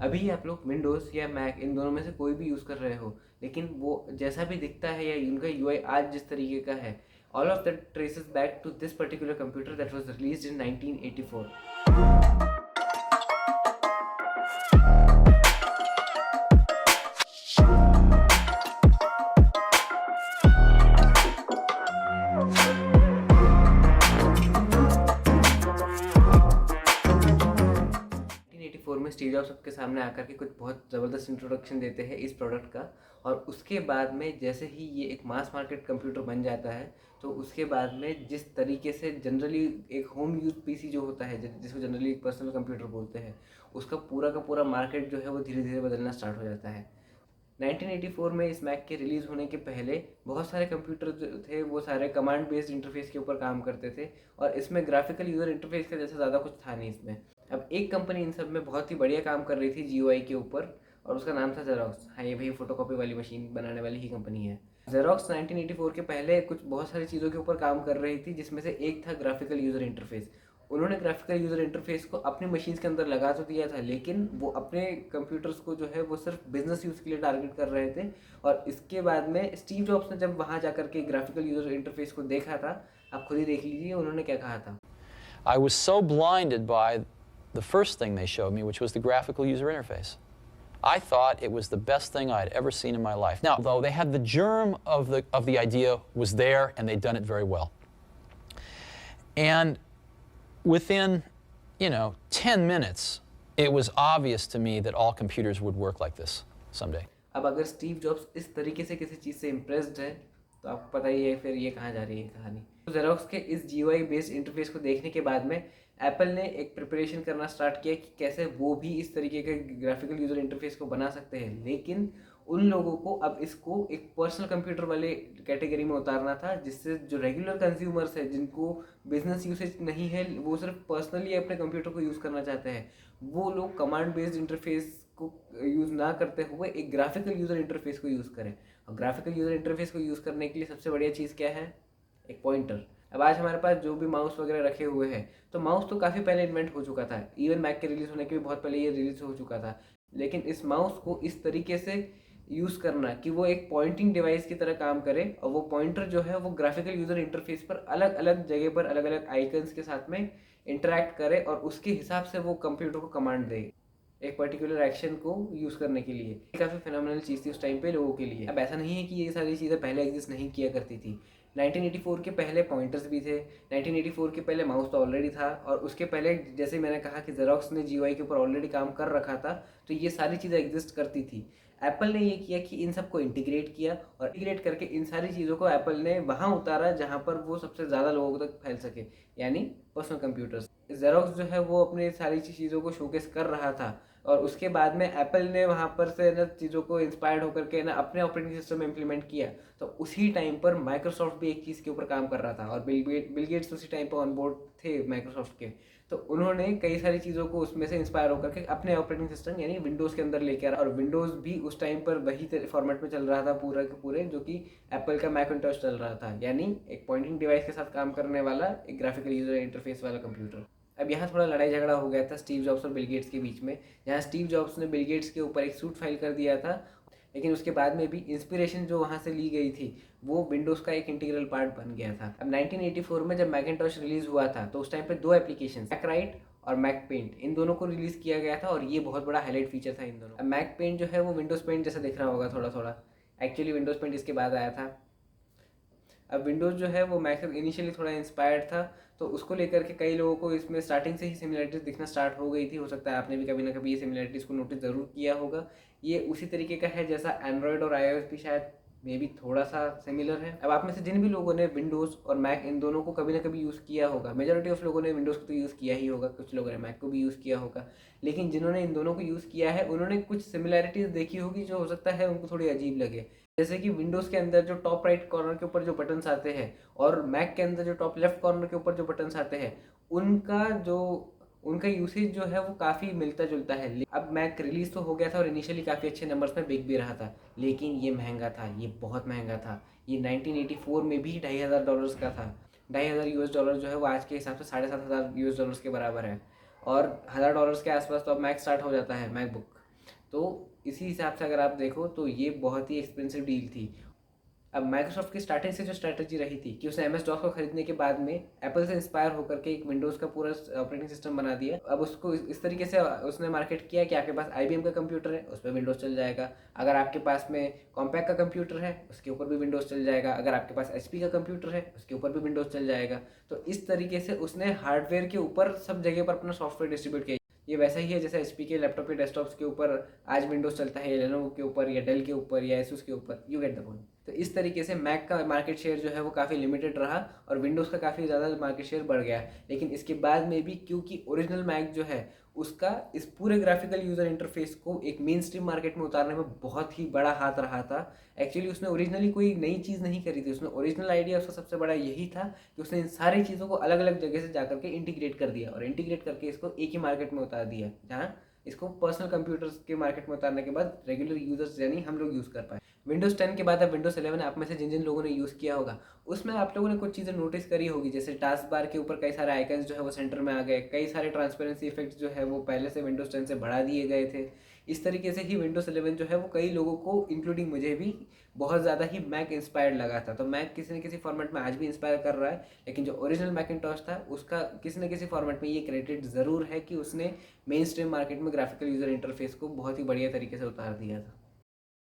अभी आप लोग विंडोज़ या मैक इन दोनों में से कोई भी यूज़ कर रहे हो, लेकिन वो जैसा भी दिखता है या उनका यूआई आज जिस तरीके का है, all of that traces back to this particular computer that was released in 1984। में स्टीव जॉब्स सबके सामने आकर के कुछ बहुत ज़बरदस्त इंट्रोडक्शन देते हैं इस प्रोडक्ट का, और उसके बाद में जैसे ही ये एक मास मार्केट कंप्यूटर बन जाता है, तो उसके बाद में जिस तरीके से जनरली एक होम यूज पीसी जो होता है, जिसको जनरली एक पर्सनल कंप्यूटर बोलते हैं, उसका पूरा का पूरा मार्केट जो है वो धीरे धीरे बदलना स्टार्ट हो जाता है। 1984 में इस मैक के रिलीज़ होने के पहले बहुत सारे कंप्यूटर जो थे वो सारे कमांड बेस्ड इंटरफेस के ऊपर काम करते थे, और इसमें ग्राफिकल यूज़र इंटरफेस का जैसा ज़्यादा कुछ था नहीं इसमें। अब एक कंपनी इन सब में बहुत ही बढ़िया काम कर रही थी जीयूआई के ऊपर, और उसका नाम था जेरोक्स। हाँ, ये भी फोटोकॉपी वाली मशीन बनाने वाली ही कंपनी है। जेरोक्स 1984 के पहले कुछ बहुत सारी चीज़ों के ऊपर काम कर रही थी, जिसमें से एक था ग्राफिकल यूज़र इंटरफेस। उन्होंने ग्राफिकल यूज़र इंटरफेस को अपनी मशीन्स के अंदर लगा तो दिया था, लेकिन वो अपने कंप्यूटर्स को जो है वो सिर्फ बिजनेस यूज़ के लिए टारगेट कर रहे थे। और इसके बाद में स्टीव जॉब्स ने जब वहाँ जा करके ग्राफिकल यूज़र इंटरफेस को देखा था, आप खुद ही देख लीजिए उन्होंने क्या कहा था। I was so blinded by the first thing they showed me, which was the graphical user interface. I thought it was the best thing I'd ever seen in my life. Now, though they had the germ of the idea was there, and they'd done it very well. And within, 10 minutes, it was obvious to me that all computers would work like this someday. अब अगर Steve jobs इस तरीके से किसी चीज़ से impressed है, तो आपको पता ही है फिर ये कहाँ जा रही है कहानी। तो जेरोक्स के इस जीयूआई बेस्ड इंटरफेस को देखने के बाद में एप्पल ने एक प्रिपरेशन करना स्टार्ट किया कि कैसे वो भी इस तरीके के ग्राफिकल यूज़र इंटरफेस को बना सकते हैं, लेकिन उन लोगों को अब इसको एक पर्सनल कंप्यूटर वाले कैटेगरी में उतारना था, जिससे जो रेगुलर कंज्यूमर्स है, जिनको बिजनेस यूसेज नहीं है, वो सिर्फ पर्सनली अपने कंप्यूटर को यूज़ करना चाहते हैं, वो लोग कमांड बेस्ड इंटरफेस को यूज़ ना करते हुए एक ग्राफिकल यूज़र इंटरफेस को यूज़ करें। और ग्राफिकल यूज़र इंटरफेस को यूज़ करने के लिए सबसे बढ़िया चीज़ क्या है? एक पॉइंटर। अब आज हमारे पास जो भी माउस वगैरह रखे हुए हैं, तो माउस तो काफ़ी पहले इन्वेंट हो चुका था, इवन मैक के रिलीज़ होने के भी बहुत पहले ये रिलीज़ हो चुका था, लेकिन इस माउस को इस तरीके से यूज़ करना कि वो एक पॉइंटिंग डिवाइस की तरह काम करे, और वो पॉइंटर जो है वो ग्राफिकल यूज़र इंटरफेस पर अलग अलग जगह पर अलग अलग आइकन्स के साथ में इंटरैक्ट करे, और उसके हिसाब से वो कंप्यूटर को कमांड दे एक पर्टिकुलर एक्शन को यूज़ करने के लिए। काफ़ी फिनोमिनल चीज़ थी उस टाइम पे लोगों के लिए। अब ऐसा नहीं है कि ये सारी चीज़ें पहले एग्जिस्ट नहीं किया करती थी। 1984 के पहले पॉइंटर्स भी थे, 1984 के पहले माउस तो ऑलरेडी था, और उसके पहले जैसे मैंने कहा कि जेरोक्स ने जीयूआई के ऊपर ऑलरेडी काम कर रखा था, तो ये सारी चीज़ें एग्जिस्ट करती थी। एप्पल ने ये किया कि इन सबको इंटीग्रेट किया, और इंटीग्रेट करके इन सारी चीज़ों को एप्पल ने वहाँ उतारा जहाँ पर वो सबसे ज़्यादा लोगों तक फैल सके, यानी पर्सनल कंप्यूटर्स। जेरोक्स जो है वो अपने सारी चीज़ों को शोकेस कर रहा था, और उसके बाद में एप्पल ने वहाँ पर से ना चीज़ों को इंस्पायर्ड होकर के ना अपने ऑपरेटिंग सिस्टम में इम्प्लीमेंट किया। तो उसी टाइम पर माइक्रोसॉफ्ट भी एक चीज़ के ऊपर काम कर रहा था, और बिल गेट्स उसी टाइम पर ऑन बोर्ड थे माइक्रोसॉफ्ट के। तो उन्होंने कई सारी चीज़ों को उसमें से इंस्पायर होकर के अपने ऑपरेटिंग सिस्टम यानी विंडोज़ के अंदर लेके आ रहा, और विंडोज़ भी उस टाइम पर वही फॉर्मेट में चल रहा था पूरा के पूरे, जो कि एप्पल का मैकिन्टॉश चल रहा था, यानी एक पॉइंटिंग डिवाइस के साथ काम करने वाला एक ग्राफिकल यूजर इंटरफेस वाला कंप्यूटर। अब यहाँ थोड़ा लड़ाई झगड़ा हो गया था स्टीव जॉब्स और बिल गेट्स के बीच में, जहाँ स्टीव जॉब्स ने बिल गेट्स के ऊपर एक सूट फाइल कर दिया था, लेकिन उसके बाद में भी इंस्पिरेशन जो वहाँ से ली गई थी वो विंडोज़ का एक इंटीग्रल पार्ट बन गया था। अब 1984 में जब मैकिन्टॉश रिलीज़ हुआ था, तो उस टाइम पे दो एप्लीकेशन मैकराइट और मैक पेंट, इन दोनों को रिलीज़ किया गया था, और ये बहुत बड़ा हाईलाइट फीचर था इन दोनों। अब मैक पेंट जो है वो विंडोज़ पेंट जैसा दिख रहा होगा थोड़ा थोड़ा, एक्चुअली विंडोज़ पेंट इसके बाद आया था। अब विंडोज़ जो है वो मैक से इनिशियली थोड़ा इंस्पायर्ड था, तो उसको लेकर के कई लोगों को इसमें स्टार्टिंग से ही सिमिलरिटीज़ दिखना स्टार्ट हो गई थी। हो सकता है आपने भी कभी ना कभी ये सिमिलरिटीज़ को नोटिस ज़रूर किया होगा। ये उसी तरीके का है जैसा एंड्रॉयड और iOS भी शायद मे भी थोड़ा सा सिमिलर है। अब आप में से जिन भी लोगों ने विंडोज़ और मैक इन दोनों को कभी ना कभी यूज़ किया होगा, मेजॉरिटी ऑफ लोगों ने विंडोज़ को तो यूज़ किया ही होगा, कुछ लोगों ने मैक को भी यूज़ किया होगा, लेकिन जिन्होंने इन दोनों को यूज़ किया है उन्होंने कुछ सिमिलैरिटीज़ देखी होगी जो हो सकता है उनको थोड़ी अजीब लगे। जैसे कि विंडोज़ के अंदर जो टॉप राइट कॉर्नर के ऊपर जो बटन्स आते हैं, और मैक के अंदर जो टॉप लेफ्ट कॉर्नर के ऊपर जो बटन्स आते हैं, उनका यूसेज जो है वो काफ़ी मिलता जुलता है। अब मैक रिलीज़ तो हो गया था और इनिशियली काफ़ी अच्छे नंबर्स में बिक भी रहा था, लेकिन ये महंगा था, ये बहुत महंगा था। ये 1984 में भी $2500 का था। $2500 जो है वो आज के हिसाब से $7500 के बराबर है, और $1000 के आसपास तो अब मैक स्टार्ट हो जाता है, मैकबुक। तो इसी हिसाब से अगर आप देखो तो ये बहुत ही एक्सपेंसिव डील थी। अब माइक्रोसॉफ्ट की स्टार्टिंग से जो स्ट्रैटेजी रही थी कि उसने MS DOS को खरीदने के बाद में एप्पल से इंस्पायर होकर के एक विंडोज़ का पूरा ऑपरेटिंग सिस्टम बना दिया। अब उसको इस तरीके से उसने मार्केट किया कि आपके पास IBM का कंप्यूटर है, उस पर विंडोज़ चल जाएगा। अगर आपके पास में कॉम्पैक्ट का कंप्यूटर है, उसके ऊपर भी विंडोज़ चल जाएगा। अगर आपके पास HP का कंप्यूटर है, उसके ऊपर भी विंडोज़ चल जाएगा। तो इस तरीके से उसने हार्डवेयर के ऊपर सब जगह पर अपना सॉफ्टवेयर डिस्ट्रीब्यूट किया। ये वैसा ही है जैसे HP के लैपटॉप के डेस्कटॉप्स के ऊपर आज विंडोज़ चलता है, या लेनोवो के ऊपर, या डेल के ऊपर, या एसूस के ऊपर। You get the point. तो इस तरीके से मैक का मार्केट शेयर जो है वो काफ़ी लिमिटेड रहा और विंडोज़ का काफ़ी ज़्यादा मार्केट शेयर बढ़ गया। लेकिन इसके बाद में भी क्योंकि ओरिजिनल मैक जो है उसका इस पूरे ग्राफिकल यूज़र इंटरफेस को एक मेन स्ट्रीम मार्केट में उतारने में बहुत ही बड़ा हाथ रहा था। एक्चुअली उसने ओरिजिनली कोई नई चीज़ नहीं करी थी, उसने ओरिजिनल आइडिया उसका सबसे बड़ा यही था कि उसने इन सारी चीज़ों को अलग अलग जगह से जाकर के इंटीग्रेट कर दिया और इंटीग्रेट करके इसको एक ही मार्केट में उतार दिया, जहाँ इसको पर्सनल कंप्यूटर्स के मार्केट में उतारने के बाद रेगुलर यूजर्स यानी हम लोग यूज़ कर पाए। विंडोज़ 10 के बाद अब विंडोज़ 11 आप में से जिन जिन लोगों ने यूज़ किया होगा उसमें आप लोगों ने कुछ चीज़ें नोटिस करी होगी, जैसे टास्क बार के ऊपर कई सारे आइकन्स जो है वो सेंटर में आ गए, कई सारे ट्रांसपेरेंसी इफेक्ट्स जो है वो पहले से विंडोज़ 10 से बढ़ा दिए गए थे। इस तरीके से ही विंडोज़ 11 जो है वो कई लोगों को इंक्लूडिंग मुझे भी बहुत ज़्यादा ही मैक इंस्पायर्ड लगा था। तो मैक किसी न किसी फॉर्मेट में आज भी इंस्पायर कर रहा है, लेकिन जो ओरिजिनल मैकिंटॉश था उसका किसी न किसी फॉर्मेट में ये क्रेडिट ज़रूर है कि उसने मेन स्ट्रीम मार्केट में ग्राफिकल यूज़र इंटरफेस को बहुत ही बढ़िया तरीके से उतार दिया था।